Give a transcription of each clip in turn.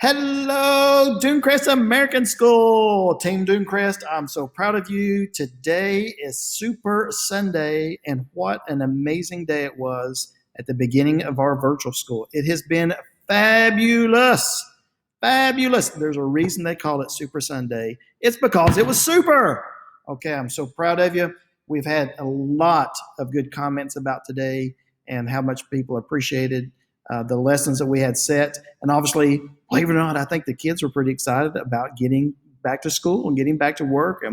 Hello, Dunecrest American School, Team Dunecrest. I'm so proud of you. Today is Super Sunday, and what an amazing day it was at the beginning of our virtual school. It has been fabulous. Fabulous. There's a reason they call it Super Sunday. It's because it was super. Okay, I'm so proud of you. We've had a lot of good comments about today and how much people appreciated the lessons that we had set. And obviously, believe it or not, I think the kids were pretty excited about getting back to school and getting back to work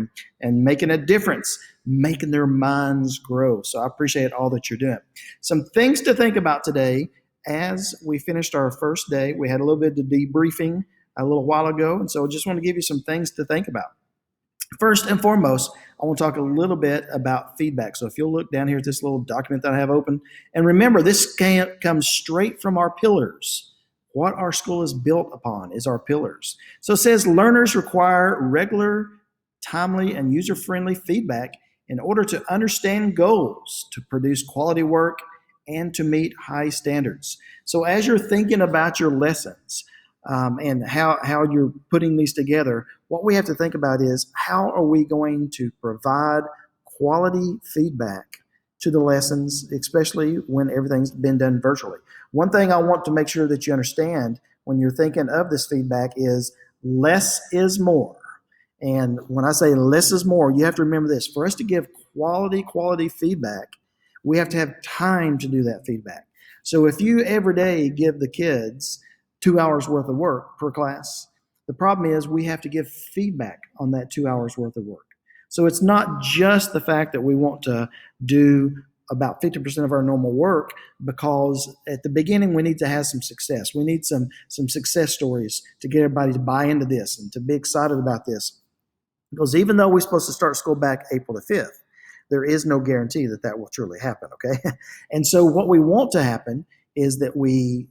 and making a difference, making their minds grow. So I appreciate all that you're doing. Some things to think about today as we finished our first day. We had a little bit of debriefing a little while ago, and so I just want to give you some things to think about. First and foremost, I want to talk a little bit about feedback. So if you'll look down here at this little document that I have open, and remember, this comes straight from our pillars. What our school is built upon is our pillars. So it says learners require regular, timely, and user-friendly feedback in order to understand goals, to produce quality work, and to meet high standards. So as you're thinking about your lessons, and how you're putting these together, what we have to think about is how are we going to provide quality feedback to the lessons, especially when everything's been done virtually. One thing I want to make sure that you understand when you're thinking of this feedback is less is more. And when I say less is more, you have to remember this. For us to give quality feedback, we have to have time to do that feedback. So if you every day give the kids 2 hours worth of work per class, the problem is we have to give feedback on that 2 hours worth of work. So it's not just the fact that we want to do about 50% of our normal work, because at the beginning we need to have some success. We need some success stories to get everybody to buy into this and to be excited about this. Because even though we're supposed to start school back April the 5th, there is no guarantee that that will truly happen, okay? And so what we want to happen is that we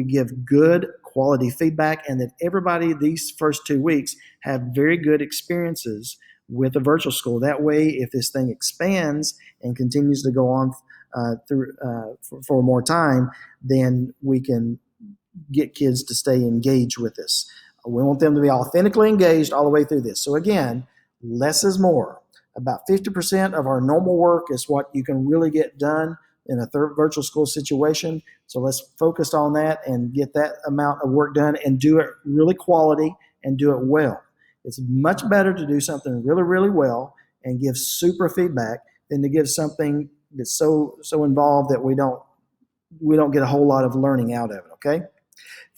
give good quality feedback, and that everybody these first 2 weeks have very good experiences with the virtual school. That way, if this thing expands and continues to go on for more time, then we can get kids to stay engaged with this. We want them to be authentically engaged all the way through this. So again, less is more. About 50% of our normal work is what you can really get done in a virtual school situation. So let's focus on that and get that amount of work done and do it really quality and do it well. It's much better to do something really, really well and give super feedback than to give something that's so involved that we don't get a whole lot of learning out of it, okay?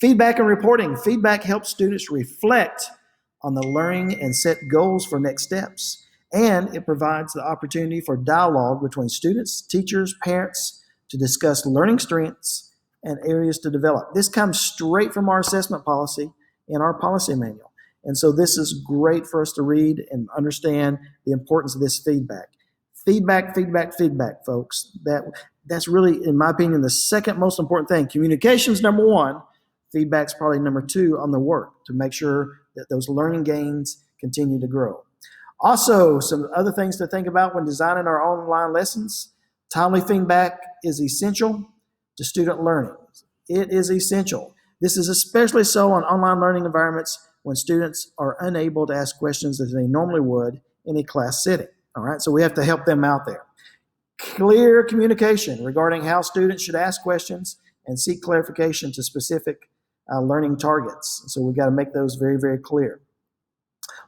Feedback and reporting. Feedback helps students reflect on the learning and set goals for next steps. And it provides the opportunity for dialogue between students, teachers, parents to discuss learning strengths and areas to develop. This comes straight from our assessment policy in our policy manual. And so this is great for us to read and understand the importance of this feedback. Feedback, folks. That's really, in my opinion, the second most important thing. Communication's number one. Feedback's probably number two on the work to make sure that those learning gains continue to grow. Also, some other things to think about when designing our online lessons. Timely feedback is essential to student learning. It is essential. This is especially so on online learning environments when students are unable to ask questions as they normally would in a class setting. All right, so we have to help them out there. Clear communication regarding how students should ask questions and seek clarification to specific learning targets. So we got to make those very, very clear.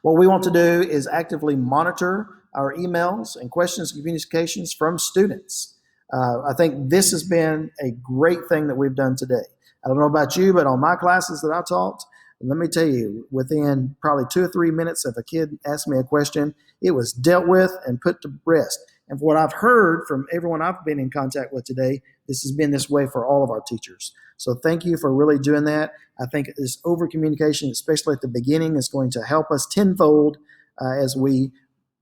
What we want to do is actively monitor our emails and questions and communications from students. I think this has been a great thing that we've done today. I don't know about you, but on my classes that I taught, let me tell you, within probably 2 or 3 minutes of a kid asking me a question, it was dealt with and put to rest. And from what I've heard from everyone I've been in contact with today, this has been this way for all of our teachers. So thank you for really doing that. I think this over communication, especially at the beginning, is going to help us tenfold as we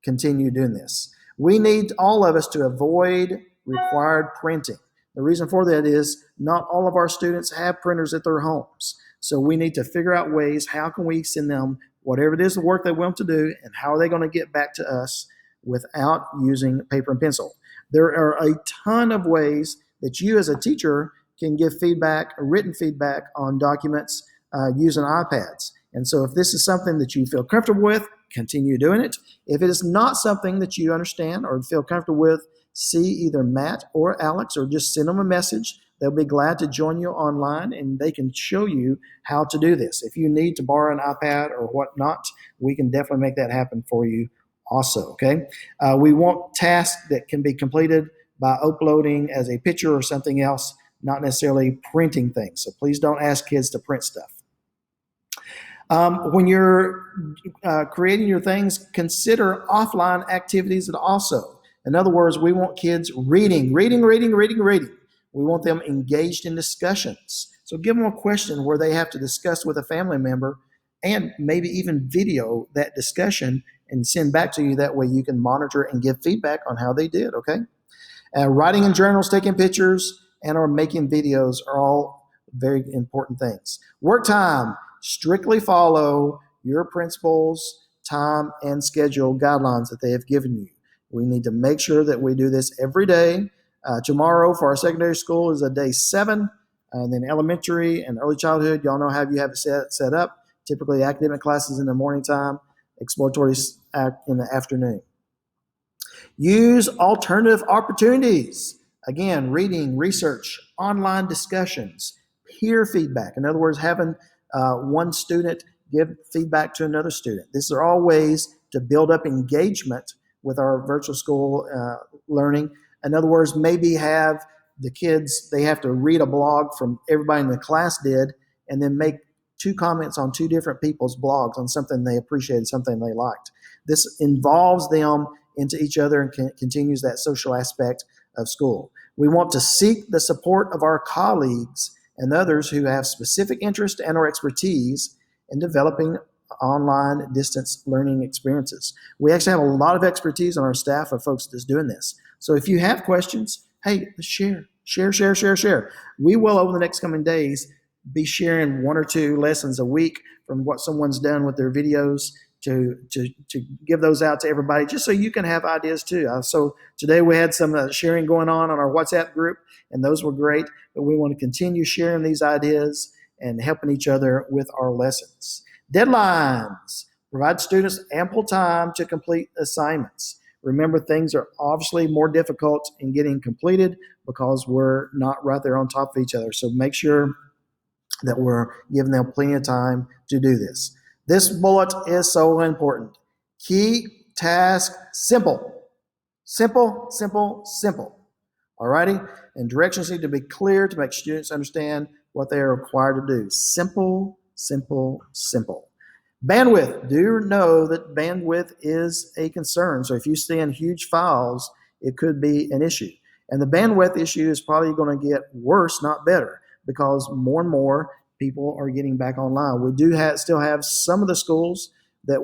continue doing this. We need all of us to avoid required printing. The reason for that is not all of our students have printers at their homes. So we need to figure out ways, how can we send them whatever it is the work they want to do, and how are they going to get back to us without using paper and pencil. There are a ton of ways that you as a teacher can give feedback, written feedback on documents using iPads. And so if this is something that you feel comfortable with, continue doing it. If it is not something that you understand or feel comfortable with, see either Matt or Alex, or just send them a message. They'll be glad to join you online, and they can show you how to do this. If you need to borrow an iPad or whatnot, we can definitely make that happen for you also, okay? We want tasks that can be completed by uploading as a picture or something else, not necessarily printing things. So please don't ask kids to print stuff. When you're creating your things, consider offline activities also. In other words, we want kids reading. We want them engaged in discussions. So give them a question where they have to discuss with a family member, and maybe even video that discussion and send back to you. That way you can monitor and give feedback on how they did, okay? Writing in journals, taking pictures, and or making videos are all very important things. Work time. Strictly follow your principal's time and schedule guidelines that they have given you. We need to make sure that we do this every day. Tomorrow for our secondary school is a day 7, and then elementary and early childhood, y'all know how you have it set up. Typically academic classes in the morning time, exploratory in the afternoon. Use alternative opportunities. Again, reading, research, online discussions, peer feedback. In other words, having one student give feedback to another student. These are all ways to build up engagement with our virtual school learning. In other words, maybe have the kids, they have to read a blog from everybody in the class did, and then make 2 comments on 2 different people's blogs on something they appreciated, something they liked. This involves them into each other and continues that social aspect of school. We want to seek the support of our colleagues and others who have specific interest and or expertise in developing online distance learning experiences. We actually have a lot of expertise on our staff of folks that's doing this. So if you have questions, hey, let's share. We will, over the next coming days, be sharing 1 or 2 lessons a week from what someone's done with their videos to give those out to everybody, just so you can have ideas too. So today we had some sharing going on our WhatsApp group, and those were great. But we want to continue sharing these ideas and helping each other with our lessons. Deadlines. Provide students ample time to complete assignments. Remember, things are obviously more difficult in getting completed because we're not right there on top of each other. So make sure that we're giving them plenty of time to do this. This bullet is so important. Keep task simple. Simple. All righty? And directions need to be clear to make students understand what they are required to do. Simple. Bandwidth. Do know that bandwidth is a concern. So if you send huge files, it could be an issue. And the bandwidth issue is probably going to get worse, not better, because more and more people are getting back online. We do still have some of the schools that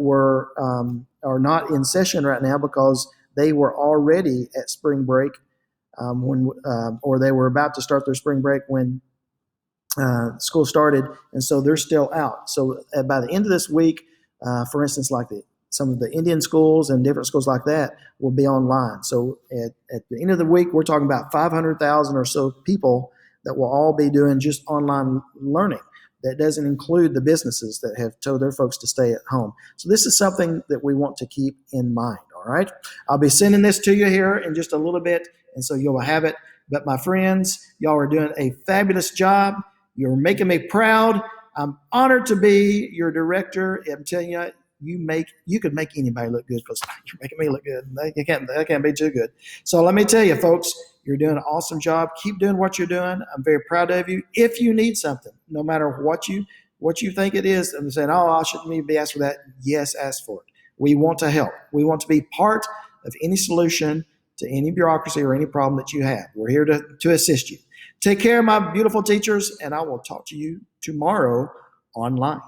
are not in session right now because they were already at spring break or they were about to start their spring break when school started, and so they're still out. So by the end of this week, for instance, like some of the Indian schools and different schools like that will be online. So at the end of the week, we're talking about 500,000 or so people that will all be doing just online learning. That doesn't include the businesses that have told their folks to stay at home. So this is something that we want to keep in mind, all right? I'll be sending this to you here in just a little bit, and so you'll have it. But my friends, y'all are doing a fabulous job. You're making me proud. I'm honored to be your director. I'm telling you, you could make anybody look good because you're making me look good. That can't be too good. So let me tell you, folks, you're doing an awesome job. Keep doing what you're doing. I'm very proud of you. If you need something, no matter what you think it is, I'm saying, oh, I shouldn't even be asked for that. Yes, ask for it. We want to help. We want to be part of any solution to any bureaucracy or any problem that you have. We're here to assist you. Take care, my beautiful teachers, and I will talk to you tomorrow online.